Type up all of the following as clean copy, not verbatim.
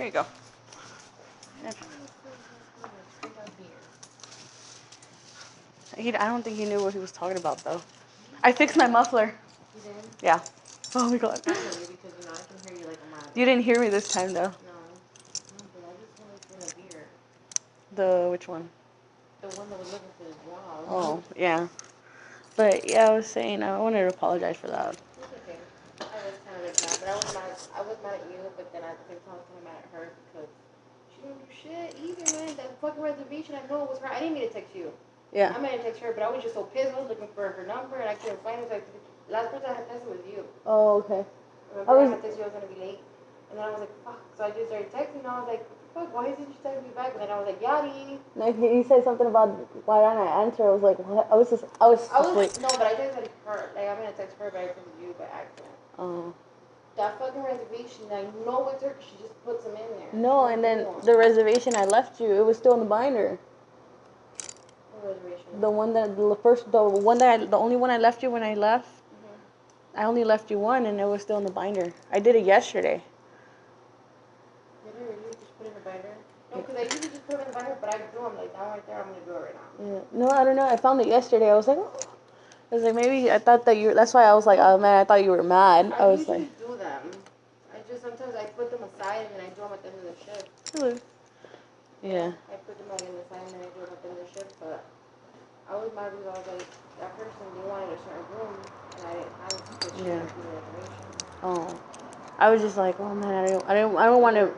Here you go. I don't think he knew what he was talking about, though. I fixed my muffler. You did? Yeah. Oh, my God. Finally, because, you know, I can hear you like a mile. You didn't hear me this time, though. No. No, but I just wanted to win a beer. Which one? The one that was looking for the job. Oh, yeah. But, yeah, I was saying, I wanted to apologize for that. It's okay. I was kind of like that, but I was mad at you, but then at the same time I was kind of mad at her because she didn't do shit either, man. That fucking reservation, I know it was her. I didn't mean to text you. Yeah. I meant to text her, but I was just so pissed. I was looking for her number and I couldn't find it. So last person I had texted was you. Oh, okay. Remember I had texted you I was going to be late? And then I was like, fuck. So I just started texting and I was like, fuck, why isn't she texting me back? And then I was like, Yadi. Like, you said something about why didn't I answer? I was like, what? I was asleep. No, but I texted her. Like, I'm going to text her, but I texted you by accident. Oh. That fucking reservation, I know it's her because she just puts them in there. No, and then the reservation I left you, it was still in the binder. Reservation. The only one I left you when I left. I only left you one, and it was still in the binder. I did it yesterday. Did I really just put it in the binder? No, because I usually just put it in the binder, but I do them like that right there. I'm gonna do it right now. Yeah. No, I don't know. I found it yesterday. I was like, maybe I thought that you. That's why I was like, oh man, I thought you were mad. I was usually do them. Sometimes I put them aside and then I do them at the end of the shift. Hello. Yeah. I put them like in the side and then I do them at the end of the shift, but I was mad because I was like, that person, they wanted a certain room, and I didn't have it because she didn't do the reservation. Oh, I was just like, oh man, I don't want to.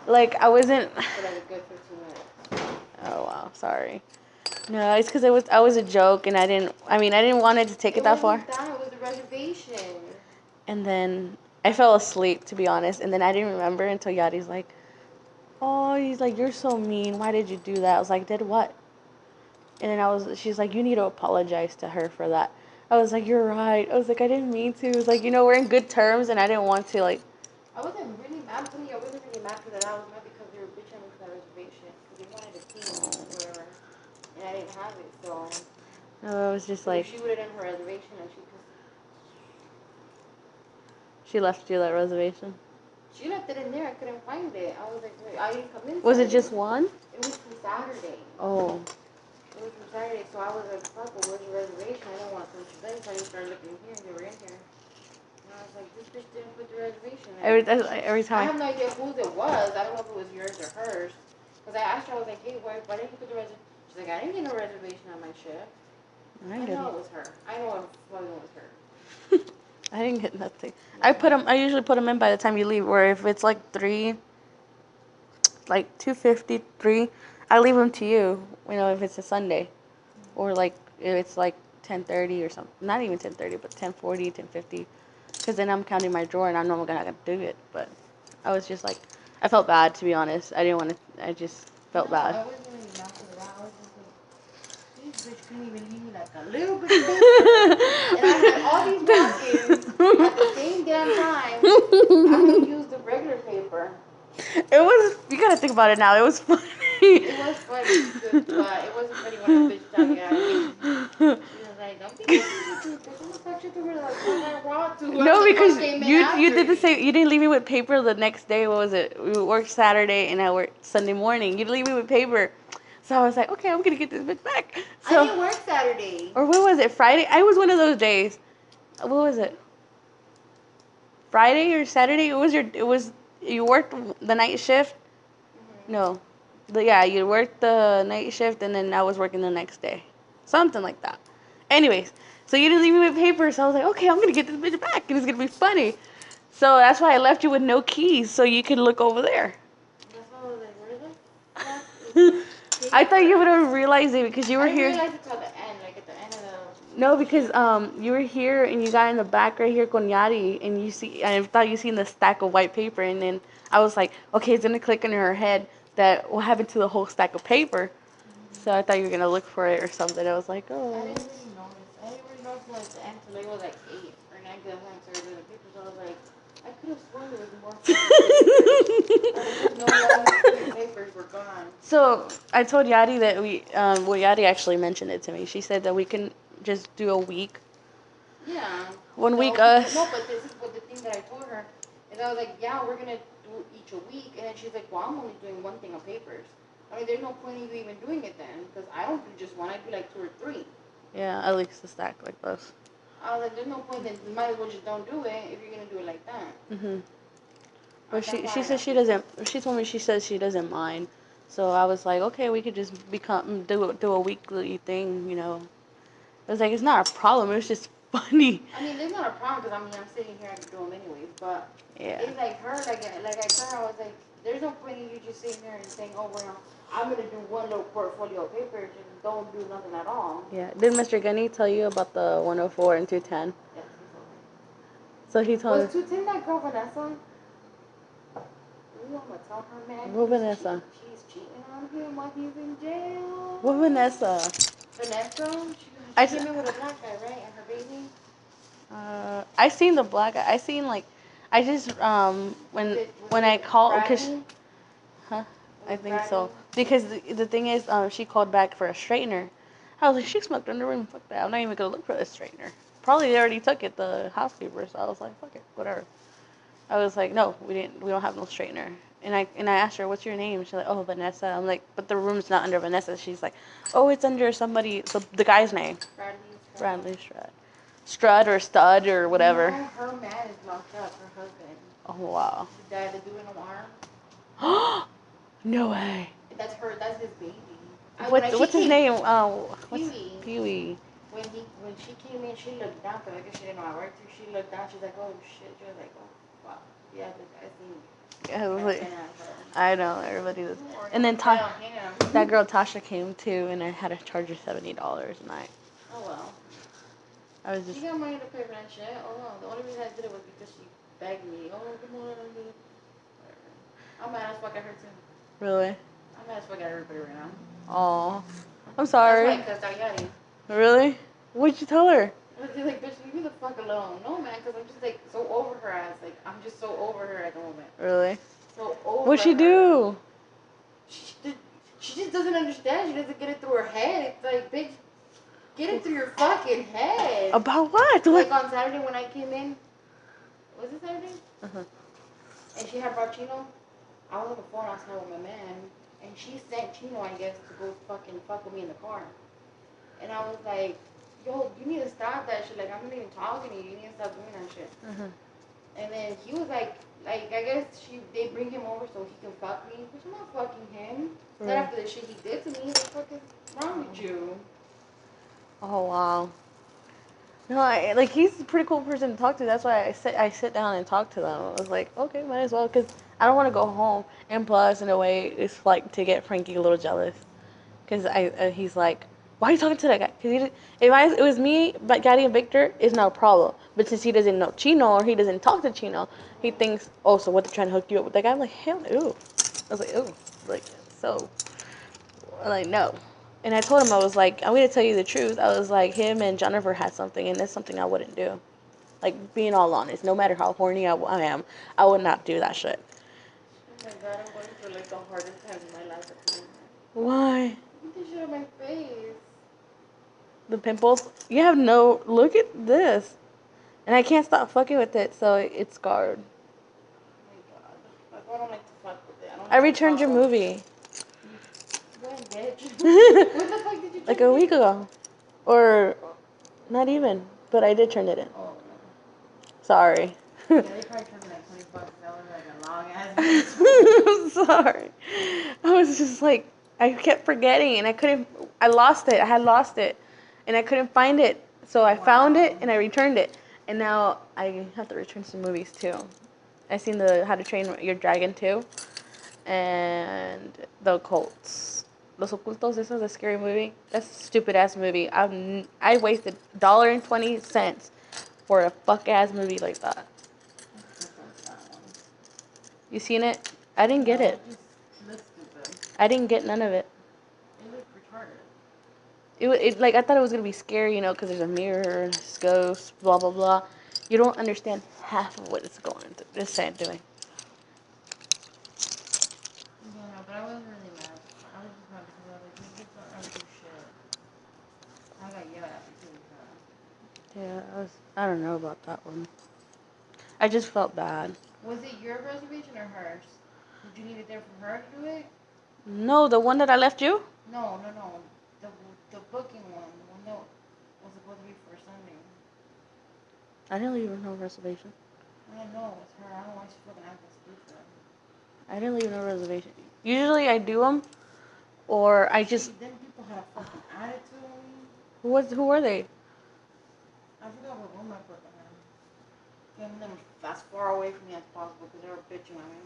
Like I wasn't. For like a good 15 minutes. Oh wow, sorry. No, it's because I was a joke, and I didn't want it to take it that far. It was the reservation. And then I fell asleep, to be honest, and then I didn't remember until Yadi's like, oh, he's like, you're so mean. Why did you do that? I was like, did what? And then she's like, you need to apologize to her for that. I was like, you're right. I was like, I didn't mean to. It was like, we're in good terms, and I didn't want to, like. I wasn't really mad for you. I wasn't really mad for that. I was mad because they were bitching for that reservation. Because they wanted a key or whatever. And I didn't have it, so. No, it was just like. If she would have done her reservation and she left you that reservation? She left it in there. I couldn't find it. I was like, wait, I didn't come in. Was it just one? It was from Saturday. Oh. It was from Saturday, so I was like, fuck, well, where's your reservation? I don't want to put you in. So I just started looking here, and they were in here. And I was like, this bitch didn't put the reservation in. Every time. I have no idea whose it was. I don't know if it was yours or hers. Because I asked her, I was like, hey, why didn't you put the reservation? She's like, I didn't get no reservation on my shift. I know it was her. I know it was her. I didn't get nothing. I usually put them in by the time you leave. Where if it's like 3, like 2:53, I leave them to you. If it's a Sunday, or like if it's like 10:30 or something. Not even 10:30, but 10:40, 10:50. Because then I'm counting my drawer and I know I'm gonna do it. But I was just like, I felt bad, to be honest. I didn't want to. I just felt bad. I wasn't really mad for that. I was just like, this bitch couldn't even leave me like a little bit of paper. And I had all these napkins at the same damn time. I had used the regular paper. You gotta think about it now. It was funny. It was funny, but it wasn't funny when the bitch talking at me. She was like, don't be no, because you did the same. You didn't leave me with paper the next day. What was it? We worked Saturday and I worked Sunday morning. You leave me with paper. So I was like, okay, I'm gonna get this bitch back. So, I didn't work Saturday. Or what was it? Friday? I was one of those days. What was it? Friday or Saturday? You worked the night shift? Mm-hmm. No. You worked the night shift and then I was working the next day. Something like that. Anyways, so you didn't leave me with paper, so I was like, okay, I'm gonna get this bitch back and it's gonna be funny. So that's why I left you with no keys so you could look over there. That's why I was like, where is it? I thought you would have realized it because you were here. I realized it till the end, like at the end of the. No, because you were here and you got in the back right here con Yadi, and I thought you seen the stack of white paper, and then I was like, okay, it's gonna click in her head that what happened to the whole stack of paper. Mm-hmm. So I thought you were gonna look for it or something. I was like, oh. I didn't really notice. I didn't really notice until the end, till it was like 8 or 9 because I started doing the paper. So I was like, I could have sworn there was more. No papers were gone. So I told Yadi that Yadi actually mentioned it to me. She said that we can just do a week. Yeah. 1 week us. No, but this is what the thing that I told her is I was like, yeah, we're gonna do each a week. And then she's like, well, I'm only doing one thing on papers. I mean, there's no point in you even doing it then, because I don't do just one. I do like 2 or 3. Yeah, at least a stack like this. I was like, there's no point. Then you might as well just don't do it if you're gonna do it like that. But she says she doesn't. She told me she says she doesn't mind. So I was like, okay, we could just do a weekly thing, you know. I was like, it's not a problem. It's just funny. I mean, there's not a problem because I mean, I'm sitting here, I can do them anyways. But Yeah. it's like her, like I told her, I was like, there's no point in you just sitting there and saying, oh, well, I'm gonna do one little portfolio of paper, just don't do nothing at all. Yeah. Did Mr. Gunny tell you about the 104 and 210? Yes, he told me. So he told Was 210 that girl Vanessa? You want to tell her, man? What Vanessa? She's cheating on him while he's in jail. What Vanessa? Vanessa? She came in with a black guy, right? And her baby? I seen the black guy. I seen like, I just when I called, cause, huh? I think so. Because the thing is, she called back for a straightener. I was like, she smoked in the room. Fuck that. I'm not even gonna look for the straightener. Probably they already took it, the housekeeper. So I was like, fuck it, whatever. I was like, no, we don't have no straightener. And I asked her, what's your name? She's like, oh, Vanessa. I'm like, but the room's not under Vanessa. She's like, oh, it's under somebody, the guy's name. Bradley Strud. Strud or Stud or whatever. You know, her man is locked up, her husband. Oh, wow. The dad, the dude in the arm. No way. That's his baby. What's his name? Pee-wee. Pee-wee. When she came in, she looked down, because I guess she didn't know I worked here. She looked down, she's like, oh shit. She was like, oh, wow. Yeah, I seen. Yeah, it was like, I know, everybody was. And then that girl Tasha came too, and I had to charge her $70 a night. Oh well. I was just. She got money to pay for that shit. Oh no, the only reason I did it was because she begged me. Oh, come on, I do it. I'm mad as fuck at her too. Really? I'm mad as fuck at everybody right now. Oh, I'm sorry. That's why I cussed out Yadi. Really? What'd you tell her? I was just like, bitch, leave me the fuck alone. No, man, because I'm just like so over her ass. Like, I'm just so over her at the moment. Really? So over What'd she her. do? She just doesn't understand. She doesn't get it through her head. It's like, bitch, get it through your fucking head. About what? Like on Saturday when I came in. Was it Saturday? Uh-huh. And she had brought Chino. I was on the phone outside with my man. And she sent Chino, I guess, to go fucking fuck with me in the car. And I was like, yo, you need to stop that shit. Like, I'm not even talking to you. You need to stop doing that shit. Uh-huh. And then he was like, I guess they bring him over so he can fuck me. Which I'm not fucking him. Right. Not after the shit he did to me. What the fuck is wrong with you? Oh, wow. No, he's a pretty cool person to talk to. That's why I sit down and talk to them. I was like, okay, might as well, because I don't want to go home. And plus, in a way, it's like to get Frankie a little jealous. Because he's like, why are you talking to that guy? Because if it was me, but Gaddy and Victor, it's no problem. But since he doesn't know Chino or he doesn't talk to Chino, he thinks, oh, so what, they're trying to hook you up with that guy? I'm like, hell no. I was like, oh, like, so, I'm like, no. And I told him, I was like, I'm going to tell you the truth. I was like, him and Jennifer had something, and that's something I wouldn't do. Like, being all honest, no matter how horny I am, I would not do that shit. Oh my god, I'm going through like the hardest time in my life at the moment. Why? Look at shit on my face. The pimples? You have no, look at this. And I can't stop fucking with it, so it's scarred. Oh my god. Like, I don't like to fuck with it. I returned your movie. When, bitch? When the fuck did you Like a week ago. Or not even, but I did turn it in. Oh. Sorry. Yeah, they probably took me like $20. That was like a long ass I'm sorry. I was just like, I kept forgetting and I lost it. I had lost it. And I couldn't find it. So I found it and I returned it. And now I have to return some movies too. I seen the How to Train Your Dragon 2. And The Occults. Los Ocultos, this was a scary movie. That's a stupid ass movie. I wasted $1.20 for a fuck ass movie like that. You seen it? I didn't get it. It looks stupid. I didn't get none of it. It looked retarded. Like, I thought it was gonna be scary, you know, because there's a mirror, there's ghosts, blah blah blah. You don't understand half of what it's doing. Yeah, no, but I wasn't really mad. I was just mad because I was like, these bitches don't ever do shit. I got yelled at too. Yeah, I don't know about that one. I just felt bad. Was it your reservation or hers? Did you need it there for her to do it? No, the one that I left you? No, no, no. The the booking one, the one that was supposed to be for Sunday. I didn't leave no reservation. I don't know. It's her. I don't know why she's fucking acting stupid. I didn't leave no reservation. Usually I do them, or I just. See, them people had a fucking attitude on me. Who were they? I forgot what room I put them in. Getting them as far away from me as possible because they were bitching on me.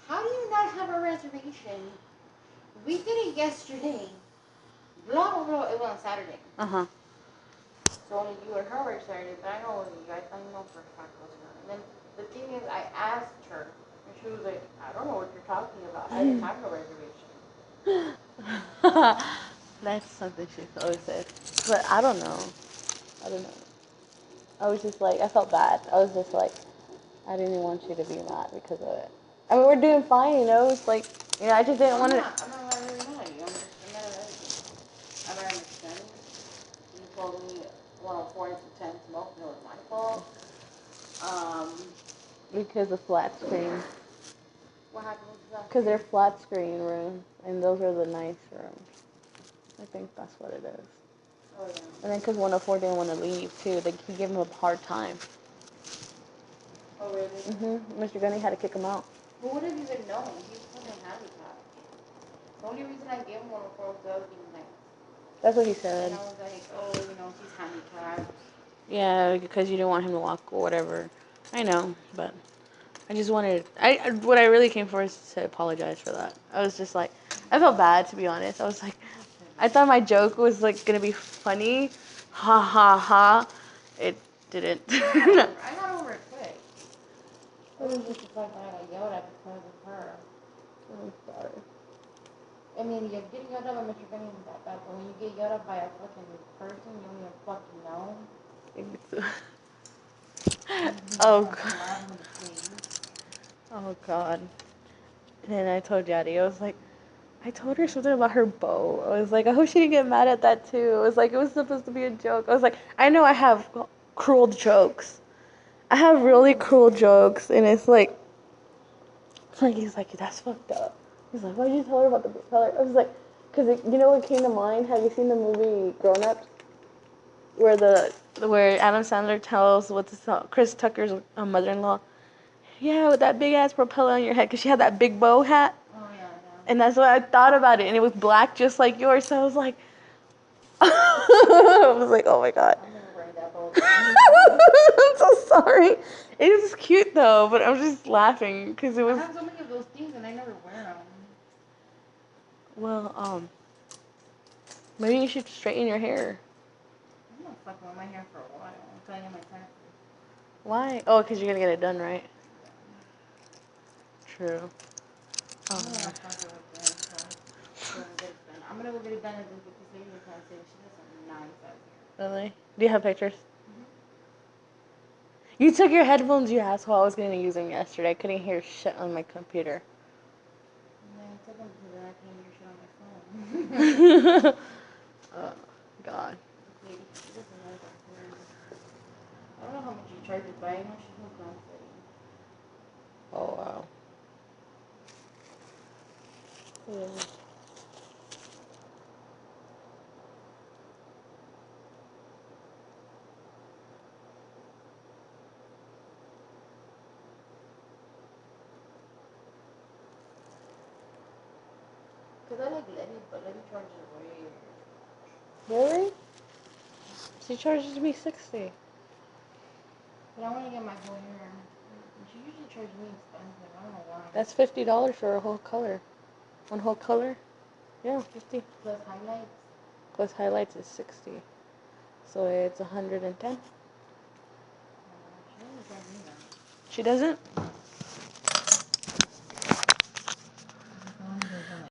How do you not have a reservation? We did it yesterday. Blah blah blah. It was on Saturday. So only you and her were excited, but I know it wasn't you. I know for a fact it wasn't her. And then the thing is, I asked her, and she was like, I don't know what you're talking about. I didn't have no reservation. That's something she always said. But I don't know. I don't know. I was just like, I felt bad. I was just like, I didn't want you to be mad because of it. I mean, we're doing fine, you know? It's like, you know, I just didn't want to. I'm not really mad at you. I'm mad at everything. I don't understand. You told me 104 into 10 smoke, and it was my fault. Because of flat screen. What happened with that? Because they're flat screen rooms, and those are the nice rooms. I think that's what it is. Oh, yeah. And then because 104 didn't want to leave, too. He gave him a hard time. Oh, really? Mr. Gunny had to kick him out. Who would have even known? He was fucking handicapped. The only reason I gave him 104 was because I was being nice. That's what he said. And I was like, oh, you know, he's handicapped. Yeah, because you didn't want him to walk or whatever. I know, but I just wanted. What I really came for is to apologize for that. I was just like, I felt bad, to be honest. I was like, I thought my joke was like gonna be funny, ha ha ha. It didn't. I got over it quick. It was just the fact that I got yelled at because of her. I'm sorry. I mean, you're getting yelled at by Mr. Benny isn't that bad, but when you get yelled at by a fucking person you don't even fucking know. Oh god. Oh god. And then I told Daddy, I was like, I told her something about her bow. I was like, I hope she didn't get mad at that too. I was like, it was supposed to be a joke. I was like, I know I have cruel jokes. I have really cruel jokes, and it's like he's like, that's fucked up. He's like, why'd you tell her about the propeller? I was like, because you know what came to mind? Have you seen the movie Grown Ups? Where Adam Sandler tells Chris Tucker's mother-in-law, yeah, with that big ass propeller on your head, because she had that big bow hat. Oh, yeah, yeah. And that's what I thought about it, and it was black just like yours. So I was like, I was like, oh my god. I'm never wearing that bow. I'm so sorry. It was cute though, but I'm just laughing because it was. I have so many of those things and I never wear them. Well, maybe you should straighten your hair. I'm not fucking with my hair for a while. I'm telling you my taxes. Why? Oh, because you're gonna get it done, right? True. I'm gonna fuck it with them, so get it done. I'm gonna go get it done and then get this lady in town saying she does some nice out here. Really? Do you have pictures? You took your headphones, you asshole. I was gonna use them yesterday. I couldn't hear shit on my computer. Yeah, I took them because I can't hear shit on my phone. Oh, God. This lady, she doesn't know that here. I don't know how much she charges, but I know she's no Ground City. Oh, wow. Yeah. Because I like Letty, but Letty charges way. Really? She charges me 60. But I want to get my whole hair. And she usually charges me expensive. I don't know why. That's $50 for a whole color. One whole color? Yeah, 50. Plus highlights. Plus highlights is 60. So it's 110. She doesn't charge me that. She doesn't?